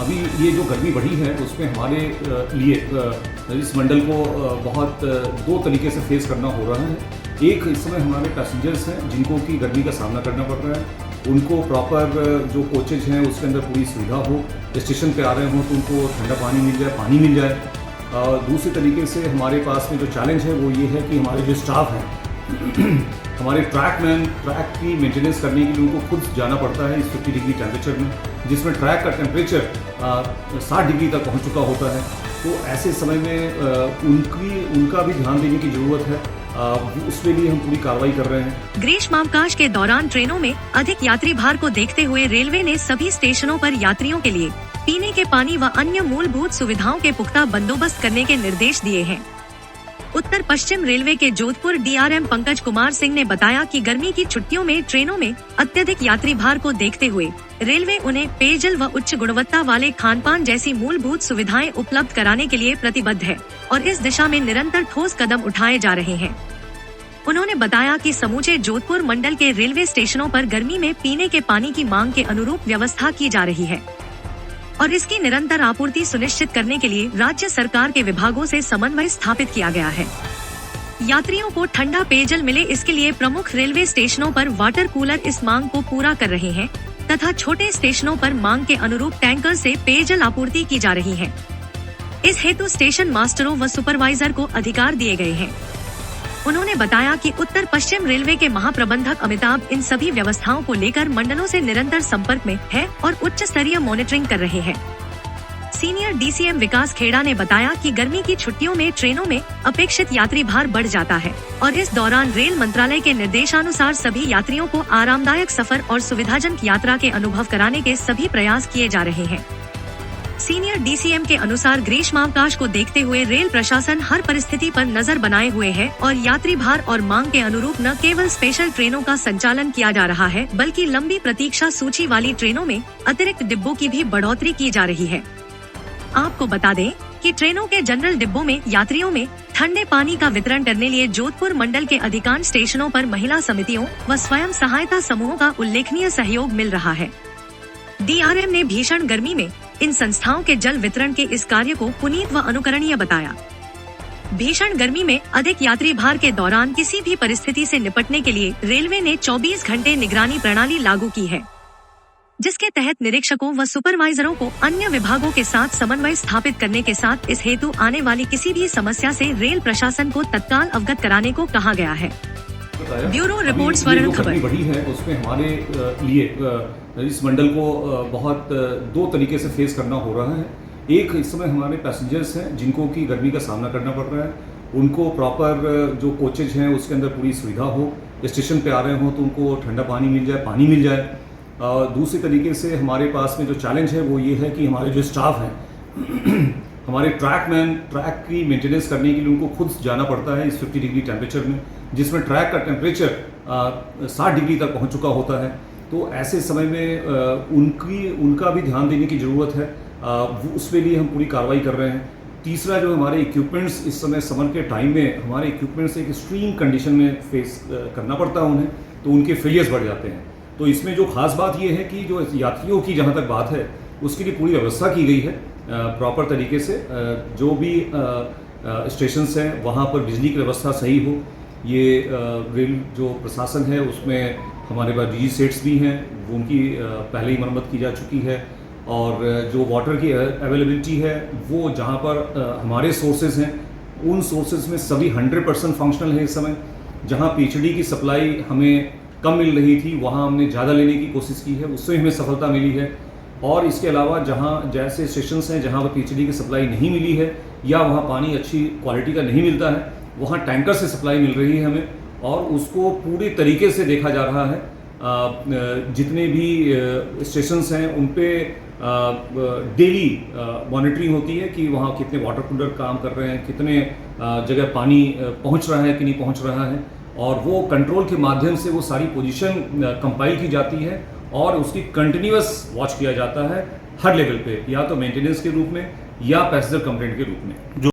अभी ये जो गर्मी बढ़ी है उसमें हमारे लिए इस मंडल को बहुत दो तरीके से फेस करना हो रहा है। एक इस समय हमारे पैसेंजर्स हैं जिनको कि गर्मी का सामना करना पड़ रहा है, उनको प्रॉपर जो कोचेज हैं उसके अंदर पूरी सुविधा हो, स्टेशन पे आ रहे हों तो उनको ठंडा पानी मिल जाए, पानी मिल जाए। दूसरी तरीके से हमारे पास में जो चैलेंज है वो ये है कि हमारे जो स्टाफ हैं हमारे ट्रैक की मेंटेनेंस करने के लिए उनको खुद जाना पड़ता है इस 50 डिग्री टेम्परेचर में, जिसमें ट्रैक का टेम्परेचर 60 डिग्री तक पहुंच चुका होता है। तो ऐसे समय में उनका भी ध्यान देने की ज़रूरत है, उसके लिए हम पूरी कार्रवाई कर रहे हैं। ग्रीष्मावकाश के दौरान ट्रेनों में अधिक यात्री भार को देखते हुए रेलवे ने सभी स्टेशनों पर यात्रियों के लिए पीने के पानी व अन्य मूलभूत सुविधाओं के पुख्ता बंदोबस्त करने के निर्देश दिए हैं। उत्तर पश्चिम रेलवे के जोधपुर DRM पंकज कुमार सिंह ने बताया कि गर्मी की छुट्टियों में ट्रेनों में अत्यधिक यात्री भार को देखते हुए रेलवे उन्हें पेयजल व उच्च गुणवत्ता वाले खानपान जैसी मूलभूत सुविधाएं उपलब्ध कराने के लिए प्रतिबद्ध है और इस दिशा में निरंतर ठोस कदम उठाए जा रहे हैं। उन्होंने बताया कि समूचे जोधपुर मंडल के रेलवे स्टेशनों पर गर्मी में पीने के पानी की मांग के अनुरूप व्यवस्था की जा रही है और इसकी निरंतर आपूर्ति सुनिश्चित करने के लिए राज्य सरकार के विभागों से समन्वय स्थापित किया गया है। यात्रियों को ठंडा पेयजल मिले इसके लिए प्रमुख रेलवे स्टेशनों पर वाटर कूलर इस मांग को पूरा कर रहे हैं तथा छोटे स्टेशनों पर मांग के अनुरूप टैंकर से पेयजल आपूर्ति की जा रही है। इस हेतु स्टेशन मास्टरों व सुपरवाइजर को अधिकार दिए गए हैं। उन्होंने बताया कि उत्तर पश्चिम रेलवे के महाप्रबंधक अमिताभ इन सभी व्यवस्थाओं को लेकर मंडलों से निरंतर संपर्क में है और उच्च स्तरीय मॉनिटरिंग कर रहे हैं। सीनियर DCM विकास खेड़ा ने बताया कि गर्मी की छुट्टियों में ट्रेनों में अपेक्षित यात्री भार बढ़ जाता है और इस दौरान रेल मंत्रालय के निर्देशानुसार सभी यात्रियों को आरामदायक सफर और सुविधाजनक यात्रा के अनुभव कराने के सभी प्रयास किए जा रहे हैं। सीनियर DCM के अनुसार ग्रीष्मावकाश को देखते हुए रेल प्रशासन हर परिस्थिति पर नजर बनाए हुए है और यात्री भार और मांग के अनुरूप न केवल स्पेशल ट्रेनों का संचालन किया जा रहा है बल्कि लंबी प्रतीक्षा सूची वाली ट्रेनों में अतिरिक्त डिब्बों की भी बढ़ोतरी की जा रही है। आपको बता दें कि ट्रेनों के जनरल डिब्बों में यात्रियों में ठंडे पानी का वितरण करने लिए जोधपुर मंडल के अधिकांश स्टेशनों पर महिला समितियों व स्वयं सहायता समूहों का उल्लेखनीय सहयोग मिल रहा है। DRM ने भीषण गर्मी में इन संस्थाओं के जल वितरण के इस कार्य को पुनीत व अनुकरणीय बताया। भीषण गर्मी में अधिक यात्री भार के दौरान किसी भी परिस्थिति से निपटने के लिए रेलवे ने 24 घंटे निगरानी प्रणाली लागू की है, जिसके तहत निरीक्षकों व सुपरवाइजरों को अन्य विभागों के साथ समन्वय स्थापित करने के साथ इस हेतु आने वाली किसी भी समस्या से रेल प्रशासन को तत्काल अवगत कराने को कहा गया है। ब्यूरो रिपोर्ट स्वर्ण खबर। बढ़ी है उसमें हमारे लिए इस मंडल को बहुत दो तरीके से फेस करना हो रहा है। एक इस समय हमारे पैसेंजर्स हैं जिनको कि गर्मी का सामना करना पड़ रहा है, उनको प्रॉपर जो कोचेज हैं उसके अंदर पूरी सुविधा हो, स्टेशन पे आ रहे हों तो उनको ठंडा पानी मिल जाए, पानी मिल जाए। दूसरी तरीके से हमारे पास में जो चैलेंज है वो ये है कि हमारे जो स्टाफ हैं हमारे ट्रैक की मेंटेनेंस करने के लिए उनको खुद जाना पड़ता है इस 50 डिग्री टेम्परेचर में, जिसमें ट्रैक का टेम्परेचर 60 डिग्री तक पहुंच चुका होता है। तो ऐसे समय में उनका भी ध्यान देने की ज़रूरत है, उसके लिए हम पूरी कार्रवाई कर रहे हैं। तीसरा जो हमारे इक्विपमेंट्स इस समय समर के टाइम में हमारे इक्विपमेंट्स एक एक्सट्रीम कंडीशन में फेस करना पड़ता है उन्हें, तो उनके फेलियर्स बढ़ जाते हैं। तो इसमें जो खास बात ये है कि जो यात्रियों की जहाँ तक बात है उसके लिए पूरी व्यवस्था की गई है प्रॉपर तरीके से। जो भी स्टेशंस हैं वहाँ पर बिजली की व्यवस्था सही हो, ये रेल जो प्रशासन है उसमें हमारे पास DG सेट्स भी हैं, वो उनकी पहले ही मरम्मत की जा चुकी है। और जो वाटर की अवेलेबिलिटी है वो जहाँ पर हमारे सोर्सेज हैं उन सोर्सेज में सभी 100% फंक्शनल है इस समय। जहाँ PHD की सप्लाई हमें कम मिल रही थी वहाँ हमने ज़्यादा लेने की कोशिश की है, उससे हमें सफलता मिली है। और इसके अलावा जहाँ जैसे स्टेशंस हैं जहाँ पर PHD की सप्लाई नहीं मिली है या वहाँ पानी अच्छी क्वालिटी का नहीं मिलता है, वहाँ टैंकर से सप्लाई मिल रही है हमें और उसको पूरी तरीके से देखा जा रहा है। जितने भी स्टेशंस हैं उन पे डेली मॉनिटरिंग होती है कि वहाँ कितने वाटर कूलर काम कर रहे हैं, कितने जगह पानी पहुँच रहा है कि नहीं पहुँच रहा है, और वो कंट्रोल के माध्यम से वो सारी पोजीशन कंपाइल की जाती है और उसकी कंटिन्यूअस वॉच किया जाता है हर लेवल पे, या तो मेंटेनेंस के रूप में या पैसेंजर कंप्लेंट के रूप में।